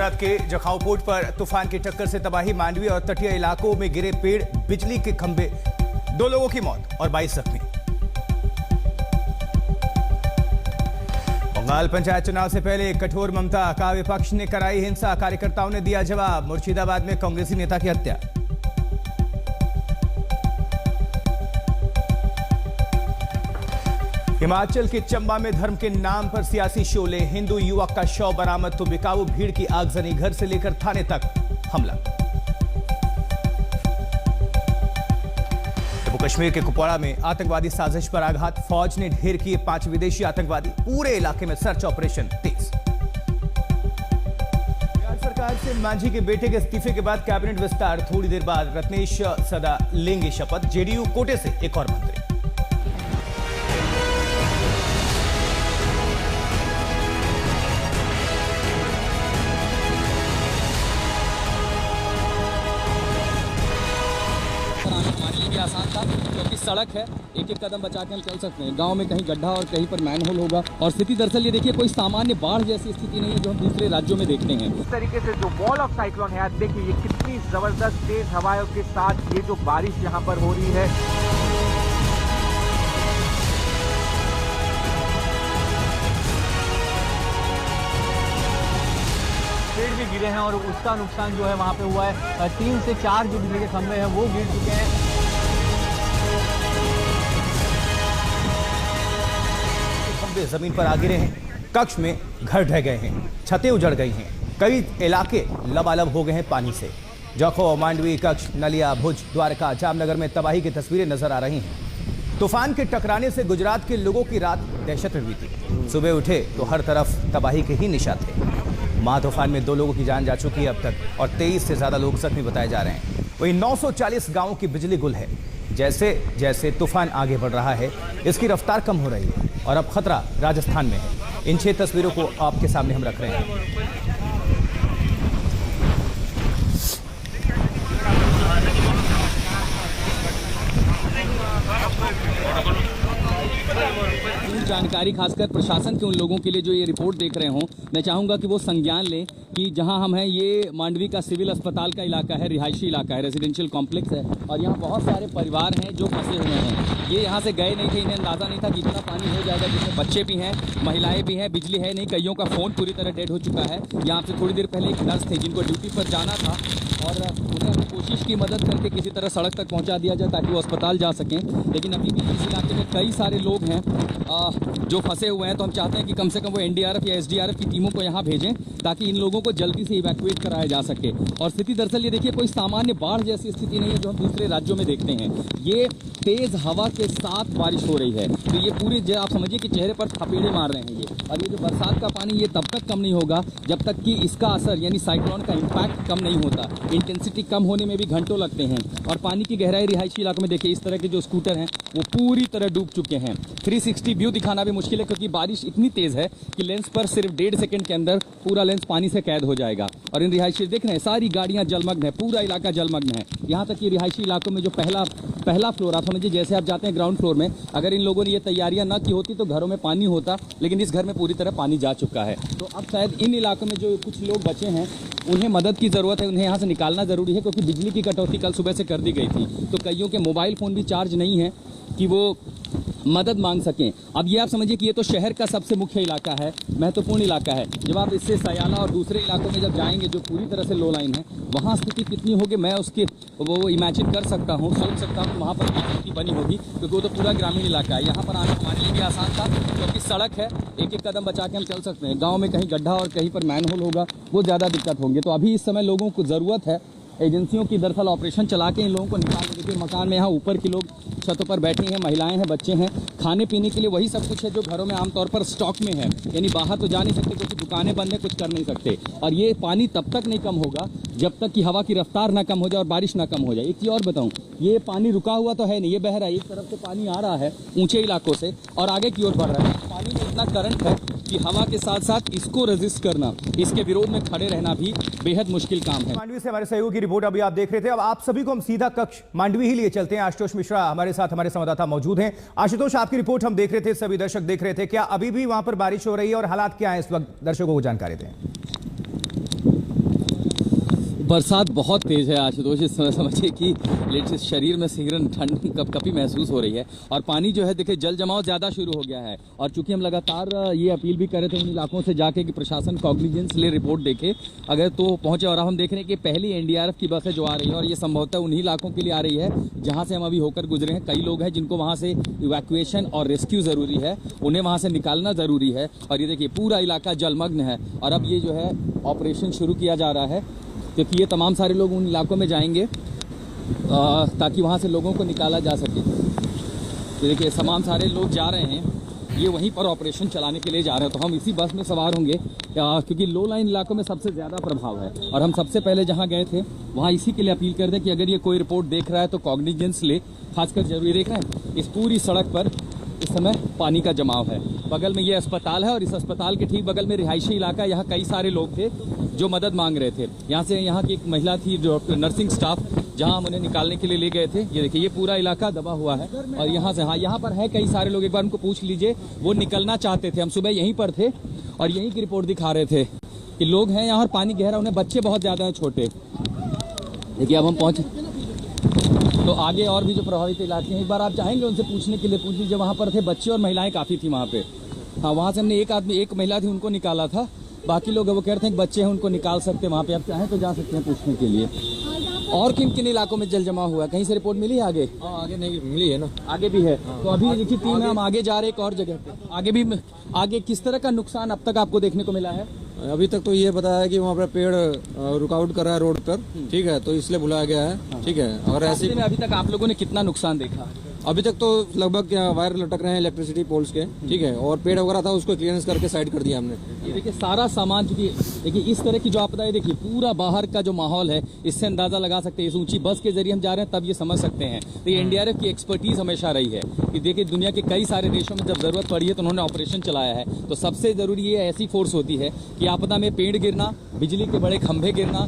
गुजरात के जखाऊ पोर्ट पर तूफान की टक्कर से तबाही, मांडवी और तटीय इलाकों में गिरे पेड़, बिजली के खंभे, 2 लोगों की मौत और 22 जख्मी। बंगाल पंचायत चुनाव से पहले कठोर ममता का विपक्ष ने कराई हिंसा, कार्यकर्ताओं ने दिया जवाब, मुर्शिदाबाद में कांग्रेसी नेता की हत्या। हिमाचल के चंबा में धर्म के नाम पर सियासी शोले, हिंदू युवक का शव बरामद तो बेकाबू भीड़ की आगजनी, घर से लेकर थाने तक हमला। जम्मू कश्मीर के कुपवाड़ा में आतंकवादी साजिश पर आघात, फौज ने ढेर किए 5 विदेशी आतंकवादी, पूरे इलाके में सर्च ऑपरेशन तेज। बिहार सरकार से मांझी के बेटे के इस्तीफे के बाद कैबिनेट विस्तार, थोड़ी देर बाद रत्नेश सदा लेंगे शपथ, जेडीयू कोटे से एक और मंत्री। आसान था क्योंकि सड़क है, एक एक कदम बचा के हम चल सकते हैं। गांव में कहीं गड्ढा और कहीं पर मैनहोल होगा और स्थिति दरअसल ये देखिए कोई सामान्य बाढ़ जैसी स्थिति नहीं है जो हम दूसरे राज्यों में देखते हैं। इस तरीके से जो वॉल ऑफ साइक्लोन है, देखिए ये कितनी जबरदस्त तेज हवाओं के साथ ये जो बारिश यहाँ पर हो रही है। पेड़ भी गिरे हैं और उसका नुकसान जो है वहाँ पे हुआ है। 3 से 4 जो बिजली के खंभे हैं वो गिर चुके हैं। जमीन पर आ गिरे हैं, कक्ष में घर ढह गए हैं, छतें उजड़ गई हैं, कई इलाके लबालब हो गए हैं पानी से। जखौ, मांडवी, कक्ष, नलिया, भुज, द्वारका, जामनगर में तबाही की तस्वीरें नजर आ रही हैं। तूफान के टकराने से गुजरात के लोगों की रात दहशत में बीती। सुबह उठे तो हर तरफ तबाही के ही निशान थे। महा तूफान में 2 लोगों की जान जा चुकी है अब तक और 23 से ज्यादा लोग जख्मी बताए जा रहे हैं। वहीं 940 गांवों की बिजली गुल है। जैसे जैसे तूफान आगे बढ़ रहा है, इसकी रफ्तार कम हो रही है और अब खतरा राजस्थान में है। इन 6 तस्वीरों को आपके सामने हम रख रहे हैं। जानकारी खासकर प्रशासन के उन लोगों के लिए जो ये रिपोर्ट देख रहे हों, मैं चाहूँगा कि वो संज्ञान लें कि जहां हम हैं ये मांडवी का सिविल अस्पताल का इलाका है, रिहायशी इलाका है, रेजिडेंशियल कॉम्प्लेक्स है और यहाँ बहुत सारे परिवार हैं जो फंसे हुए हैं। ये यहाँ से गए नहीं थे, इन्हें अंदाज़ा नहीं था कि इतना पानी हो जाएगा, जिसमें बच्चे भी हैं, महिलाएं भी हैं, बिजली है नहीं, कईयों का फ़ोन पूरी तरह डेड हो चुका है। यहाँ से थोड़ी देर पहले एक नर्स थे जिनको ड्यूटी पर जाना था और उन्हें हमने कोशिश की मदद करके किसी तरह सड़क तक पहुँचा दिया जाए ताकि वो अस्पताल जा सकें, लेकिन अभी भी इस इलाके में कई सारे लोग हैं जो फंसे हुए हैं। तो हम चाहते हैं कि कम से कम वो एनडीआरएफ या एसडीआरएफ की टीमों को यहाँ भेजें ताकि इन लोगों को जल्दी से इवैक्यूएट कराया जा सके। और स्थिति दरअसल ये देखिए कोई सामान्य बाढ़ जैसी स्थिति नहीं है जो हम दूसरे राज्यों में देखते हैं। ये तेज हवा के साथ बारिश हो रही है तो ये पूरी आप समझिए कि चेहरे पर थपेड़े मार रहे हैं ये। और ये जो बरसात का पानी ये तब तक कम नहीं होगा जब तक कि इसका असर यानी साइक्लोन का इम्पैक्ट कम नहीं होता। इंटेंसिटी कम होने में भी घंटों लगते हैं और पानी की गहराई रिहायशी इलाकों में देखिए इस तरह के जो स्कूटर हैं वो पूरी तरह डूब चुके हैं। 360 व्यू दिखाना भी मुश्किल है क्योंकि बारिश इतनी तेज है कि लेंस पर सिर्फ 1.5 सेकंड के अंदर पूरा लेंस पानी से कैद हो जाएगा। और इन रिहायशी देख रहे हैं सारी गाड़ियां जलमग्न है, पूरा इलाका जलमग्न है। यहाँ तक कि रिहायशी इलाकों में जो पहला फ्लोर, आप समझिए जैसे आप जाते हैं ग्राउंड फ्लोर में, अगर इन लोगों ने ये तैयारियां ना की होती तो घरों में पानी होता, लेकिन इस घर में पूरी तरह पानी जा चुका है। तो अब शायद इन इलाकों में जो कुछ लोग बचे हैं उन्हें मदद की ज़रूरत है, उन्हें यहाँ से निकालना ज़रूरी है क्योंकि बिजली की कटौती कल सुबह से कर दी गई थी। तो कईयों के मोबाइल फ़ोन भी चार्ज नहीं है कि वो मदद मांग सकें। अब ये आप समझिए कि ये तो शहर का सबसे मुख्य इलाका है, महत्वपूर्ण इलाका है। जब आप इससे सयाला और दूसरे इलाकों में जब जाएंगे जो पूरी तरह से लो लाइन है, वहाँ स्थिति कितनी होगी मैं उसके वो इमेजिन कर सकता हूँ, सोच सकता हूँ कि वहाँ पर क्या स्थिति बनी होगी क्योंकि वो तो पूरा ग्रामीण इलाका है। यहाँ पर आना हमारे लिए भी आसान था क्योंकि सड़क है, एक एक कदम बचा के हम चल सकते हैं। गाँव में कहीं गड्ढा और कहीं पर मैनहोल होगा, वो ज़्यादा दिक्कत होंगे। तो अभी इस समय लोगों को ज़रूरत है एजेंसियों की दरअसल ऑपरेशन चला के इन लोगों को निकाल के। देखिए मकान में यहाँ ऊपर के लोग छतों पर बैठे हैं, महिलाएं हैं, बच्चे हैं। खाने पीने के लिए वही सब कुछ है जो घरों में आमतौर पर स्टॉक में है, यानी बाहर तो जा नहीं सकते क्योंकि दुकानें बंद हैं, कुछ कर नहीं सकते। और ये पानी तब तक नहीं कम होगा जब तक कि हवा की रफ्तार ना कम हो जाए और बारिश ना कम हो जाए। एक चीज़ और बताऊँ, ये पानी रुका हुआ तो है नहीं, ये बह रहा है, एक तरफ से पानी आ रहा है ऊँचे इलाकों से और आगे की ओर बढ़ रहा है। पानी में इतना करंट है कि हवा के साथ साथ इसको रेजिस्ट करना, इसके विरोध में खड़े रहना भी बेहद मुश्किल काम है। मांडवी से हमारे सहयोगी की रिपोर्ट अभी आप देख रहे थे। अब आप सभी को हम सीधा कक्ष मांडवी ही लिए चलते हैं। आशुतोष मिश्रा हमारे साथ, हमारे संवाददाता मौजूद हैं। आशुतोष, आपकी रिपोर्ट हम देख रहे थे, सभी दर्शक देख रहे थे। क्या अभी भी वहां पर बारिश हो रही है और हालात क्या है इस वक्त, दर्शकों को जानकारी दें। बरसात बहुत तेज़ है आशुतोष। इस समय समझिए कि लेट्स शरीर में सिहरन ठंड कपकपी महसूस हो रही है और पानी जो है देखिए जल जमाव ज़्यादा शुरू हो गया है। और चूंकि हम लगातार ये अपील भी कर रहे थे उन इलाकों से जाके कि प्रशासन कॉग्निजेंस ले रिपोर्ट देखे अगर तो पहुँचे। और हम देख रहे हैं कि पहली NDRF की बस है जो आ रही है और ये संभवतः उन्हीं इलाकों के लिए आ रही है जहाँ से हम अभी होकर गुजरे हैं। कई लोग हैं जिनको वहाँ से इवैक्यूएशन और रेस्क्यू ज़रूरी है, उन्हें वहाँ से निकालना ज़रूरी है। और ये देखिए पूरा इलाका जलमग्न है और अब ये जो है ऑपरेशन शुरू किया जा रहा है क्योंकि ये तमाम सारे लोग उन इलाकों में जाएंगे ताकि वहाँ से लोगों को निकाला जा सके। ये देखिए तमाम सारे लोग जा रहे हैं, ये वहीं पर ऑपरेशन चलाने के लिए जा रहे हैं। तो हम इसी बस में सवार होंगे क्योंकि लो लाइन इलाकों में सबसे ज़्यादा प्रभाव है। और हम सबसे पहले जहाँ गए थे वहाँ इसी के लिए अपील कर दें कि अगर ये कोई रिपोर्ट देख रहा है तो कॉग्निजेंस ले। खासकर जरूरी देख रहे हैं इस पूरी सड़क पर इस समय पानी का जमाव है। बगल में ये अस्पताल है और इस अस्पताल के ठीक बगल में रिहायशी इलाका है। यहाँ कई सारे लोग थे जो मदद मांग रहे थे। यहाँ की एक महिला थी जो नर्सिंग स्टाफ, जहाँ हम उन्हें निकालने के लिए ले गए थे। ये देखिए ये पूरा इलाका दबा हुआ है और यहाँ से यहाँ पर है कई सारे लोग। एक बार उनको पूछ लीजिए, वो निकलना चाहते थे। हम सुबह यहीं पर थे और यहीं की रिपोर्ट दिखा रहे थे कि लोग हैं यहाँ और पानी गहरा, उन्हें बच्चे बहुत ज़्यादा हैं छोटे। देखिए अब हम पहुँचे तो आगे और भी जो प्रभावित इलाके हैं एक बार आप चाहेंगे उनसे पूछने के लिए पूछ लीजिए। वहाँ पर थे बच्चे और महिलाएं काफ़ी थी वहाँ पे। हाँ, वहाँ से हमने एक महिला थी उनको निकाला था। बाकी लोग वो कह रहे थे कि बच्चे हैं उनको निकाल सकते हैं। वहाँ पे आप चाहें तो जा सकते हैं पूछने के लिए। और किन किन इलाकों में जल जमा हुआ है, कहीं से रिपोर्ट मिली है आगे? आगे नहीं मिली है ना, आगे भी है। तो अभी देखिए टीम है, हम आगे जा रहे हैं एक और जगह पे। आगे किस तरह का नुकसान अब तक आपको देखने को मिला है? अभी तक तो ये बताया है कि वहाँ पर पेड़ रुकावट कर रहा है रोड पर, ठीक है, तो इसलिए बुलाया गया है, ठीक है। और ऐसे में अभी तक आप लोगों ने कितना नुकसान देखा? अभी तक तो लगभग वायर लटक रहे हैं इलेक्ट्रिसिटी पोल्स के, ठीक है, और पेड़ वगैरह था उसको क्लियरेंस करके साइड कर दिया हमने। ये देखिए सारा सामान, चूंकि देखिए इस तरह की जो आपदा है, देखिए पूरा बाहर का जो माहौल है इससे अंदाजा लगा सकते हैं। इस ऊंची बस के जरिए हम जा रहे हैं तब ये समझ सकते हैं। तो ये NDRF की एक्सपर्टीज हमेशा रही है कि देखिए दुनिया के कई सारे देशों में जब जरूरत पड़ी है तो उन्होंने ऑपरेशन चलाया है। तो सबसे जरूरी ये ऐसी फोर्स होती है कि आपदा में पेड़ गिरना, बिजली के बड़े खंभे गिरना,